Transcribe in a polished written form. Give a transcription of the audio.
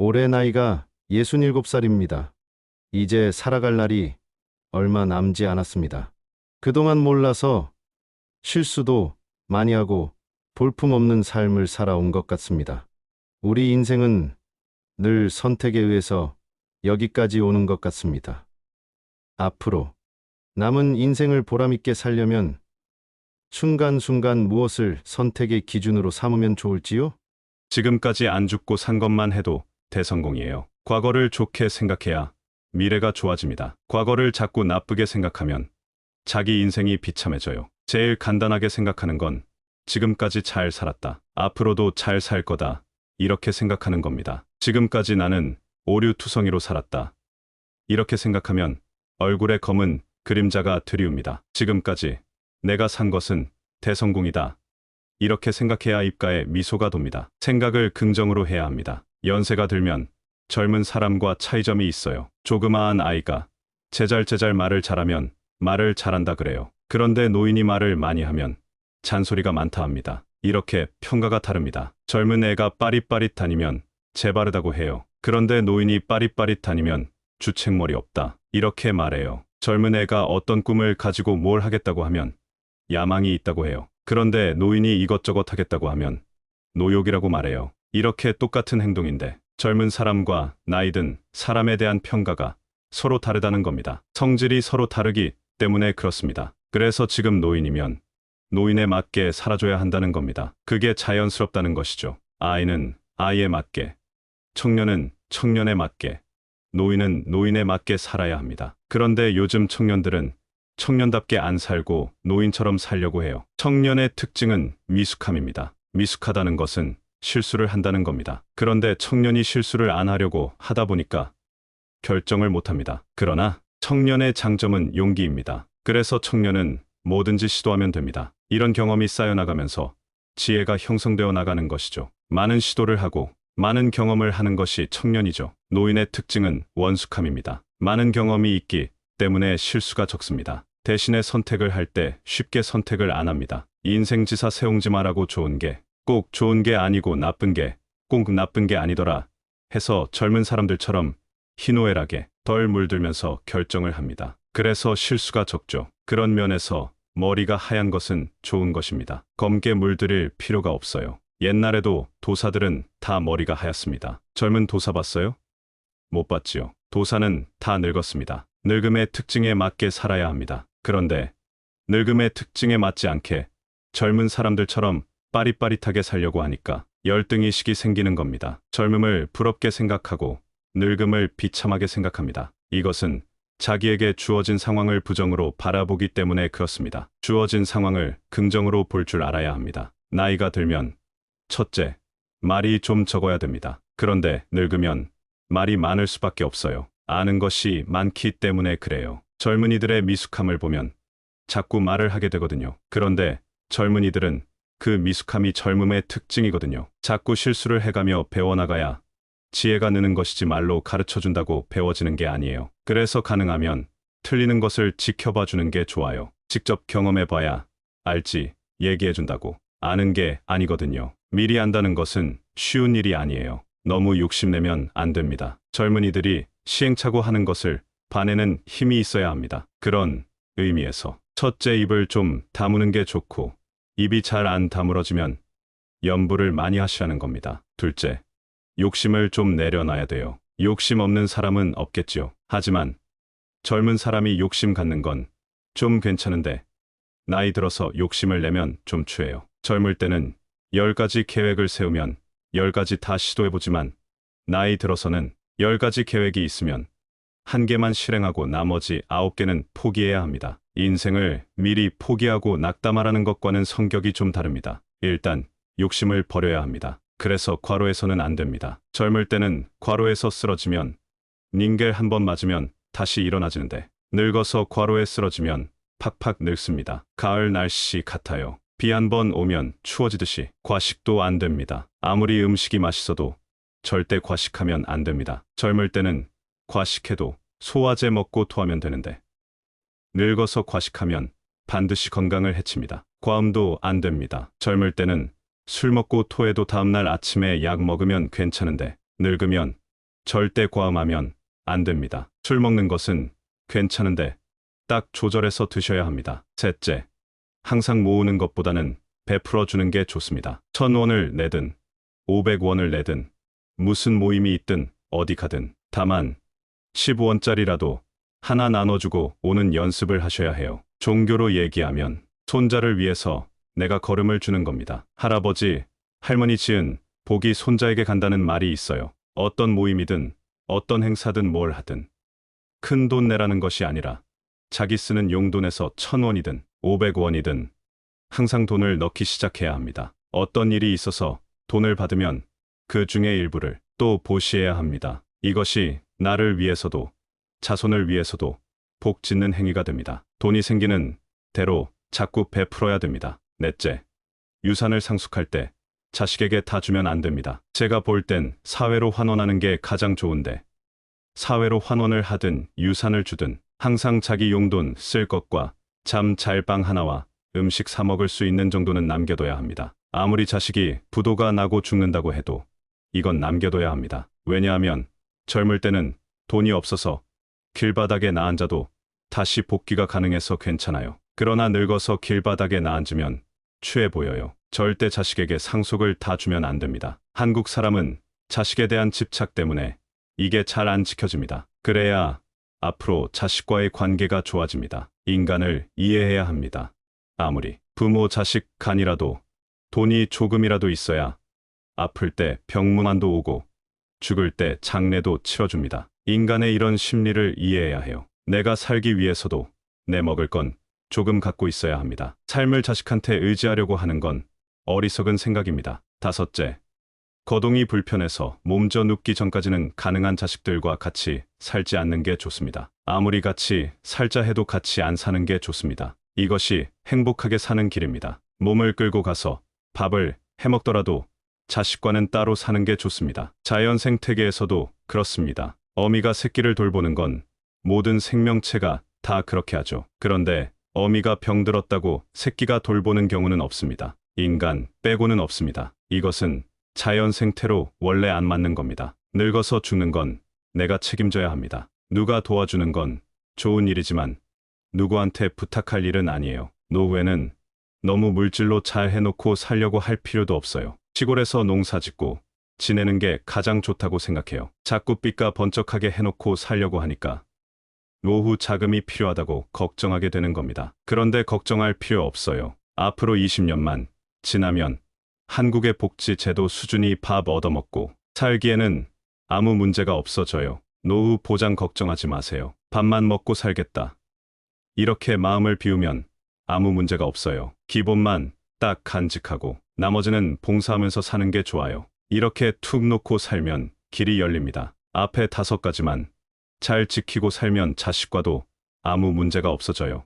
올해 나이가 67살입니다. 이제 살아갈 날이 얼마 남지 않았습니다. 그동안 몰라서 실수도 많이 하고 볼품없는 삶을 살아온 것 같습니다. 우리 인생은 늘 선택에 의해서 여기까지 오는 것 같습니다. 앞으로 남은 인생을 보람있게 살려면 순간순간 무엇을 선택의 기준으로 삼으면 좋을지요? 지금까지 안 죽고 산 것만 해도 대성공이에요. 과거를 좋게 생각해야 미래가 좋아집니다. 과거를 자꾸 나쁘게 생각하면 자기 인생이 비참해져요. 제일 간단하게 생각하는 건 지금까지 잘 살았다. 앞으로도 잘 살 거다. 이렇게 생각하는 겁니다. 지금까지 나는 오류투성이로 살았다. 이렇게 생각하면 얼굴에 검은 그림자가 드리웁니다. 지금까지 내가 산 것은 대성공이다. 이렇게 생각해야 입가에 미소가 돕니다. 생각을 긍정으로 해야 합니다. 연세가 들면 젊은 사람과 차이점이 있어요. 조그마한 아이가 제잘제잘 말을 잘하면 말을 잘한다 그래요. 그런데 노인이 말을 많이 하면 잔소리가 많다 합니다. 이렇게 평가가 다릅니다. 젊은 애가 빠릿빠릿다니면 재바르다고 해요. 그런데 노인이 빠릿빠릿다니면 주책머리 없다. 이렇게 말해요. 젊은 애가 어떤 꿈을 가지고 뭘 하겠다고 하면 야망이 있다고 해요. 그런데 노인이 이것저것 하겠다고 하면 노욕이라고 말해요. 이렇게 똑같은 행동인데 젊은 사람과 나이 든 사람에 대한 평가가 서로 다르다는 겁니다. 성질이 서로 다르기 때문에 그렇습니다. 그래서 지금 노인이면 노인에 맞게 살아줘야 한다는 겁니다. 그게 자연스럽다는 것이죠. 아이는 아이에 맞게, 청년은 청년에 맞게, 노인은 노인에 맞게 살아야 합니다. 그런데 요즘 청년들은 청년답게 안 살고 노인처럼 살려고 해요. 청년의 특징은 미숙함입니다. 미숙하다는 것은 실수를 한다는 겁니다. 그런데 청년이 실수를 안 하려고 하다 보니까 결정을 못 합니다. 그러나 청년의 장점은 용기입니다. 그래서 청년은 뭐든지 시도하면 됩니다. 이런 경험이 쌓여나가면서 지혜가 형성되어 나가는 것이죠. 많은 시도를 하고 많은 경험을 하는 것이 청년이죠. 노인의 특징은 원숙함입니다. 많은 경험이 있기 때문에 실수가 적습니다. 대신에 선택을 할 때 쉽게 선택을 안 합니다. 인생지사 세웅지 마라고 좋은 게 꼭 좋은 게 아니고 나쁜 게 꼭 나쁜 게 아니더라 해서 젊은 사람들처럼 희노애락에 덜 물들면서 결정을 합니다. 그래서 실수가 적죠. 그런 면에서 머리가 하얀 것은 좋은 것입니다. 검게 물들일 필요가 없어요. 옛날에도 도사들은 다 머리가 하얗습니다. 젊은 도사 봤어요? 못 봤지요. 도사는 다 늙었습니다. 늙음의 특징에 맞게 살아야 합니다. 그런데 늙음의 특징에 맞지 않게 젊은 사람들처럼 빠릿빠릿하게 살려고 하니까 열등의식이 생기는 겁니다. 젊음을 부럽게 생각하고 늙음을 비참하게 생각합니다. 이것은 자기에게 주어진 상황을 부정으로 바라보기 때문에 그렇습니다. 주어진 상황을 긍정으로 볼 줄 알아야 합니다. 나이가 들면 첫째, 말이 좀 적어야 됩니다. 그런데 늙으면 말이 많을 수밖에 없어요. 아는 것이 많기 때문에 그래요. 젊은이들의 미숙함을 보면 자꾸 말을 하게 되거든요. 그런데 젊은이들은 그 미숙함이 젊음의 특징이거든요. 자꾸 실수를 해가며 배워나가야 지혜가 느는 것이지 말로 가르쳐준다고 배워지는 게 아니에요. 그래서 가능하면 틀리는 것을 지켜봐 주는 게 좋아요. 직접 경험해봐야 알지 얘기해준다고. 아는 게 아니거든요. 미리 안다는 것은 쉬운 일이 아니에요. 너무 욕심내면 안 됩니다. 젊은이들이 시행착오 하는 것을 봐내는 힘이 있어야 합니다. 그런 의미에서 첫째, 입을 좀 다무는 게 좋고 입이 잘 안 다물어지면 염불을 많이 하시라는 겁니다. 둘째, 욕심을 좀 내려놔야 돼요. 욕심 없는 사람은 없겠지요. 하지만 젊은 사람이 욕심 갖는 건 좀 괜찮은데 나이 들어서 욕심을 내면 좀 추해요. 젊을 때는 10가지 계획을 세우면 10가지 다 시도해보지만 나이 들어서는 10가지 계획이 있으면 1개만 실행하고 나머지 9개는 포기해야 합니다. 인생을 미리 포기하고 낙담하라는 것과는 성격이 좀 다릅니다. 일단 욕심을 버려야 합니다. 그래서 과로해서는 안 됩니다. 젊을 때는 과로해서 쓰러지면 닝겔 한 번 맞으면 다시 일어나지는데 늙어서 과로에 쓰러지면 팍팍 늙습니다. 가을 날씨 같아요. 비 한 번 오면 추워지듯이 과식도 안 됩니다. 아무리 음식이 맛있어도 절대 과식하면 안 됩니다. 젊을 때는 과식해도 소화제 먹고 토하면 되는데 늙어서 과식하면 반드시 건강을 해칩니다. 과음도 안 됩니다. 젊을 때는 술 먹고 토해도 다음날 아침에 약 먹으면 괜찮은데 늙으면 절대 과음하면 안 됩니다. 술 먹는 것은 괜찮은데 딱 조절해서 드셔야 합니다. 셋째, 항상 모으는 것보다는 베풀어 주는 게 좋습니다. 1,000원을 내든 500원을 내든 무슨 모임이 있든 어디 가든 다만 15원짜리라도 하나 나눠주고 오는 연습을 하셔야 해요. 종교로 얘기하면 손자를 위해서 내가 걸음을 주는 겁니다. 할아버지, 할머니 지은 복이 손자에게 간다는 말이 있어요. 어떤 모임이든 어떤 행사든 뭘 하든 큰 돈 내라는 것이 아니라 자기 쓰는 용돈에서 1,000원이든 500원이든 항상 돈을 넣기 시작해야 합니다. 어떤 일이 있어서 돈을 받으면 그 중에 일부를 또 보시해야 합니다. 이것이 나를 위해서도 자손을 위해서도 복 짓는 행위가 됩니다. 돈이 생기는 대로 자꾸 베풀어야 됩니다. 넷째, 유산을 상속할 때 자식에게 다 주면 안 됩니다. 제가 볼 땐 사회로 환원하는 게 가장 좋은데 사회로 환원을 하든 유산을 주든 항상 자기 용돈 쓸 것과 잠 잘 방 하나와 음식 사 먹을 수 있는 정도는 남겨둬야 합니다. 아무리 자식이 부도가 나고 죽는다고 해도 이건 남겨둬야 합니다. 왜냐하면 젊을 때는 돈이 없어서 길바닥에 나앉아도 다시 복귀가 가능해서 괜찮아요. 그러나 늙어서 길바닥에 나앉으면 추해 보여요. 절대 자식에게 상속을 다 주면 안 됩니다. 한국 사람은 자식에 대한 집착 때문에 이게 잘 안 지켜집니다. 그래야 앞으로 자식과의 관계가 좋아집니다. 인간을 이해해야 합니다. 아무리 부모 자식 간이라도 돈이 조금이라도 있어야 아플 때 병문안도 오고 죽을 때 장례도 치러줍니다. 인간의 이런 심리를 이해해야 해요. 내가 살기 위해서도 내 먹을 건 조금 갖고 있어야 합니다. 삶을 자식한테 의지하려고 하는 건 어리석은 생각입니다. 다섯째, 거동이 불편해서 몸져 눕기 전까지는 가능한 자식들과 같이 살지 않는 게 좋습니다. 아무리 같이 살자 해도 같이 안 사는 게 좋습니다. 이것이 행복하게 사는 길입니다. 몸을 끌고 가서 밥을 해먹더라도 자식과는 따로 사는 게 좋습니다. 자연 생태계에서도 그렇습니다. 어미가 새끼를 돌보는 건 모든 생명체가 다 그렇게 하죠. 그런데 어미가 병들었다고 새끼가 돌보는 경우는 없습니다. 인간 빼고는 없습니다. 이것은 자연 생태로 원래 안 맞는 겁니다. 늙어서 죽는 건 내가 책임져야 합니다. 누가 도와주는 건 좋은 일이지만 누구한테 부탁할 일은 아니에요. 노후에는 너무 물질로 잘 해놓고 살려고 할 필요도 없어요. 시골에서 농사 짓고 지내는 게 가장 좋다고 생각해요. 자꾸 빚가 번쩍하게 해놓고 살려고 하니까 노후 자금이 필요하다고 걱정하게 되는 겁니다. 그런데 걱정할 필요 없어요. 앞으로 20년만 지나면 한국의 복지 제도 수준이 밥 얻어먹고 살기에는 아무 문제가 없어져요. 노후 보장 걱정하지 마세요. 밥만 먹고 살겠다. 이렇게 마음을 비우면 아무 문제가 없어요. 기본만 딱 간직하고 나머지는 봉사하면서 사는 게 좋아요. 이렇게 툭 놓고 살면 길이 열립니다. 앞에 5가지만 잘 지키고 살면 자식과도 아무 문제가 없어져요.